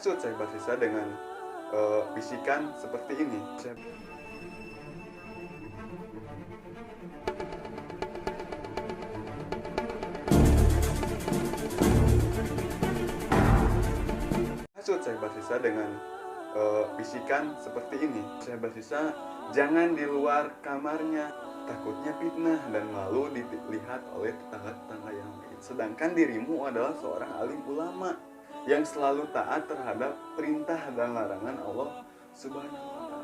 menghasut Syekh Barsisa dengan bisikan seperti ini. Menghasut Syekh Barsisa dengan bisikan seperti ini. Syekh Barsisa, jangan di luar kamarnya, takutnya fitnah dan malu dilihat oleh tetangga-tetangga yang lain. Sedangkan dirimu adalah seorang alim ulama yang selalu taat terhadap perintah dan larangan Allah Subhanahu wa Ta'ala.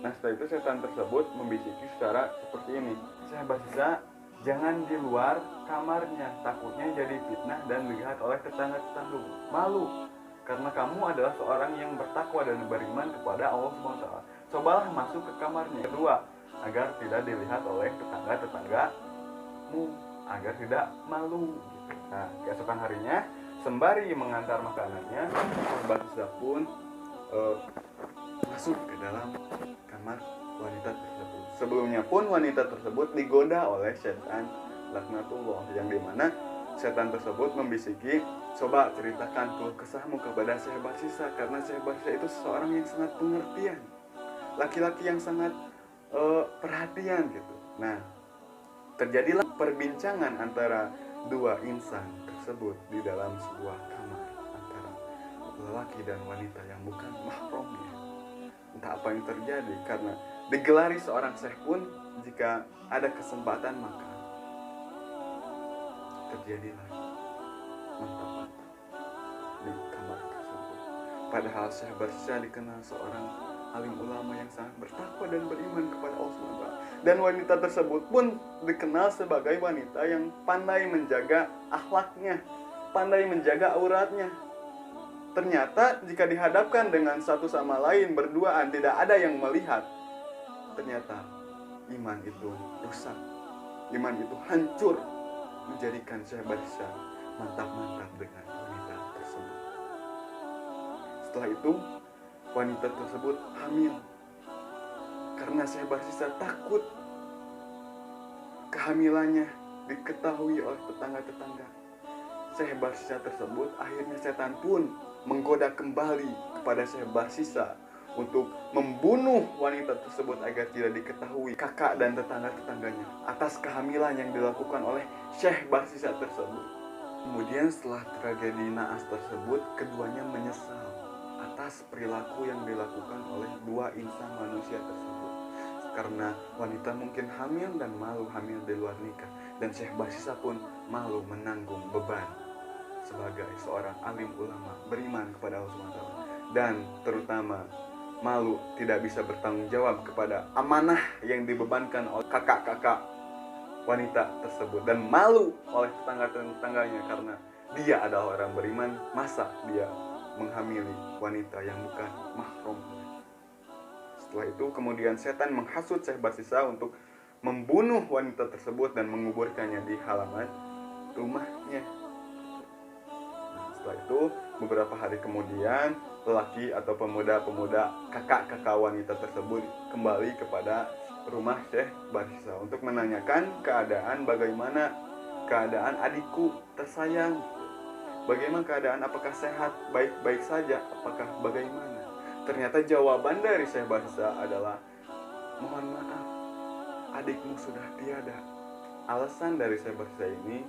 Nah, setelah itu setan tersebut membisiki secara seperti ini. Syekh Barsisa, jangan di luar kamarnya, takutnya jadi fitnah dan dilihat oleh tetangga-tetangga. Malu karena kamu adalah seorang yang bertakwa dan beriman kepada Allah Subhanahu wa Ta'ala. Cobalah masuk ke kamarnya. Kedua, agar tidak dilihat oleh tetangga-tetanggamu, agar tidak malu gitu. Nah, keesokan harinya sembari mengantar makanannya, Syekh Barsisa pun masuk ke dalam kamar wanita tersebut. Sebelumnya pun wanita tersebut digoda oleh setan laknatullah, yang dimana setan tersebut membisiki, coba ceritakan keluh kesahmu kepada Syekh Barsisa, karena Syekh Barsisa itu seseorang yang sangat pengertian, laki-laki yang sangat perhatian gitu. Nah, terjadilah perbincangan antara dua insan tersebut di dalam sebuah kamar antara lelaki dan wanita yang bukan mahramnya. Entah apa yang terjadi, karena digelari seorang syekh pun jika ada kesempatan maka terjadilah mantap-mantap di kamar tersebut. Padahal Syekh Barsisa dikenal seorang alim ulama yang sangat bertakwa dan beriman kepada Allah SWT. Dan wanita tersebut pun dikenal sebagai wanita yang pandai menjaga akhlaknya, pandai menjaga auratnya. Ternyata jika dihadapkan dengan satu sama lain berduaan, tidak ada yang melihat, ternyata iman itu rusak, iman itu hancur, menjadikan Syekh Barsisa mantap-mantap dengan wanita tersebut. Setelah itu wanita tersebut hamil, karena Syekh Barsisa takut kehamilannya diketahui oleh tetangga-tetangga. Syekh Barsisa tersebut, akhirnya setan pun menggoda kembali kepada Syekh Barsisa untuk membunuh wanita tersebut agar tidak diketahui kakak dan tetangga-tetangganya atas kehamilan yang dilakukan oleh Syekh Barsisa tersebut. Kemudian setelah tragedi naas tersebut, keduanya menyesal atas perilaku yang dilakukan oleh dua insan manusia tersebut, karena wanita mungkin hamil dan malu hamil di luar nikah, dan Syekh Barsisa pun malu menanggung beban sebagai seorang alim ulama beriman kepada Allah SWT, dan terutama malu tidak bisa bertanggung jawab kepada amanah yang dibebankan oleh kakak-kakak wanita tersebut, dan malu oleh tetangga-tetangganya karena dia adalah orang beriman, masa dia menghamili wanita yang bukan mahram. Setelah itu kemudian setan menghasut Syekh Barsisa untuk membunuh wanita tersebut dan menguburkannya di halaman rumahnya. Nah, setelah itu beberapa hari kemudian lelaki atau pemuda-pemuda kakak-kakak wanita tersebut kembali kepada rumah Syekh Barsisa untuk menanyakan keadaan, bagaimana keadaan adikku tersayang, bagaimana keadaan, apakah sehat, baik-baik saja, apakah bagaimana. Ternyata jawaban dari Syekh Barsisa adalah, mohon maaf, adikmu sudah tiada. Alasan dari Syekh Barsisa ini,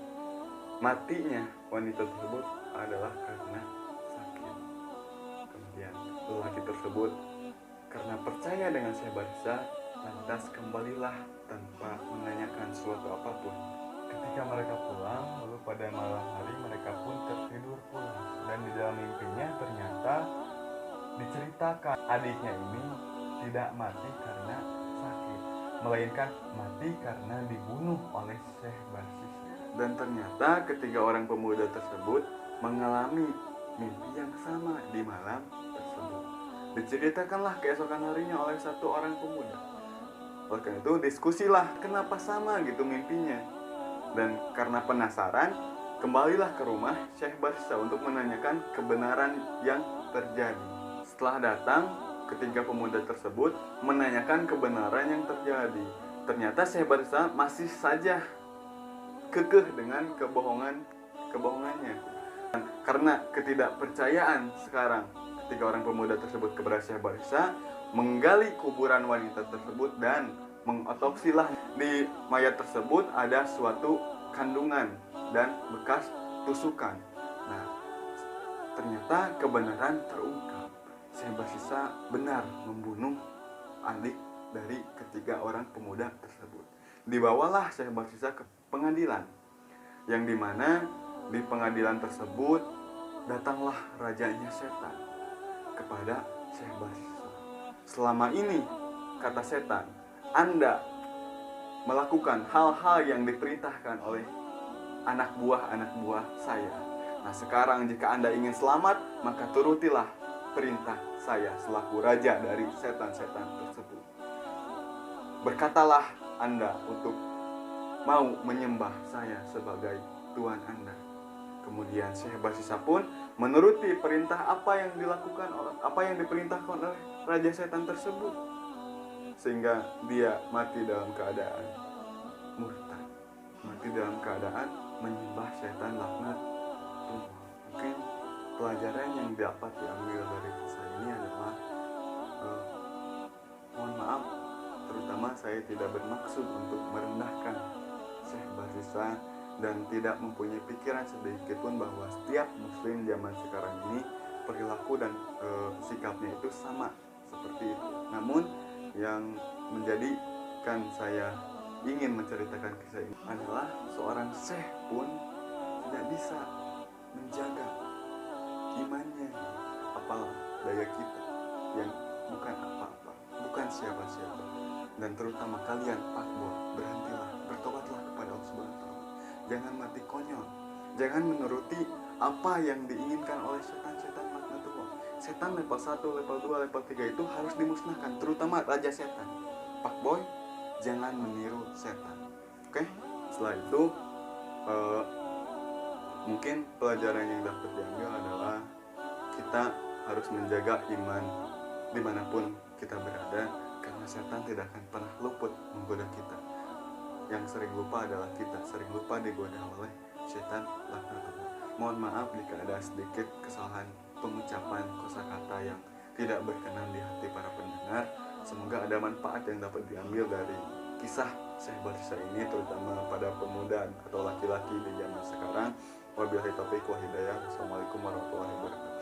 matinya wanita tersebut adalah karena sakit. Kemudian lelaki tersebut karena percaya dengan Syekh Barsisa, lantas kembalilah tanpa menanyakan suatu apapun. Ketika mereka pulang, lalu pada malam hari mereka pun tertidur pulang, dan di dalam mimpinya ternyata diceritakan adiknya ini tidak mati karena sakit, melainkan mati karena dibunuh oleh Syekh Barsisa. Dan ternyata ketiga orang pemuda tersebut mengalami mimpi yang sama di malam tersebut. Diceritakanlah keesokan harinya oleh satu orang pemuda. Oleh karena itu diskusilah kenapa sama gitu mimpinya. Dan karena penasaran, kembalilah ke rumah Syekh Barsisa untuk menanyakan kebenaran yang terjadi. Setelah datang, ketiga pemuda tersebut menanyakan kebenaran yang terjadi. Ternyata Syekh Barsisa masih saja kekeh dengan kebohongannya. Dan karena ketidakpercayaan sekarang ketiga orang pemuda tersebut kepada Syekh Barsisa, menggali kuburan wanita tersebut dan mengotopsilah. Di mayat tersebut ada suatu kandungan dan bekas tusukan. Nah, ternyata kebenaran terungkap. Syekh Barsisa benar membunuh adik dari ketiga orang pemuda tersebut. Dibawalah Syekh Barsisa ke pengadilan, yang dimana di pengadilan tersebut datanglah rajanya setan kepada Syekh Barsisa. Selama ini, kata setan, Anda melakukan hal-hal yang diperintahkan oleh anak buah saya. Nah, sekarang jika Anda ingin selamat, maka turutilah perintah saya selaku raja dari setan-setan tersebut. Berkatalah Anda untuk mau menyembah saya sebagai Tuhan Anda. Kemudian Syekh Barsisa pun menuruti perintah apa yang diperintahkan oleh raja setan tersebut, sehingga dia mati dalam keadaan murtad, mati dalam keadaan menyembah setan laknat Allah. Mungkin pelajaran yang dapat diambil dari kisah ini adalah mohon maaf, terutama saya tidak bermaksud untuk merendahkan Syekh Barsisa dan tidak mempunyai pikiran sedikit pun bahwa setiap muslim zaman sekarang ini perilaku dan sikapnya itu sama seperti itu. Namun yang menjadikan saya ingin menceritakan kisah ini adalah seorang syekh pun tidak bisa menjaga imannya. Apalah daya kita yang bukan apa-apa, bukan siapa-siapa. Dan terutama kalian pakbor, berhentilah, bertobatlah kepada Allah Subhanahu wa Ta'ala. Jangan mati konyol, jangan menuruti apa yang diinginkan oleh setan-setan laknatullah. Setan level 1, level 2, level 3 itu harus dimusnahkan, terutama raja setan. Pakboy, jangan meniru setan. Oke? Setelah itu mungkin pelajaran yang dapat diambil adalah kita harus menjaga iman dimanapun kita berada, karena setan tidak akan pernah luput menggoda kita. Yang sering lupa adalah kita, sering lupa digoda oleh setan laknatullah. Mohon maaf jika ada sedikit kesalahan pengucapan kosakata yang tidak berkenan di hati para pendengar. Semoga ada manfaat yang dapat diambil dari kisah Syekh Barsisa ini, terutama pada pemuda atau laki-laki di zaman sekarang. Wabillahi taufiq wal hidayah. Wassalamualaikum warahmatullahi wabarakatuh.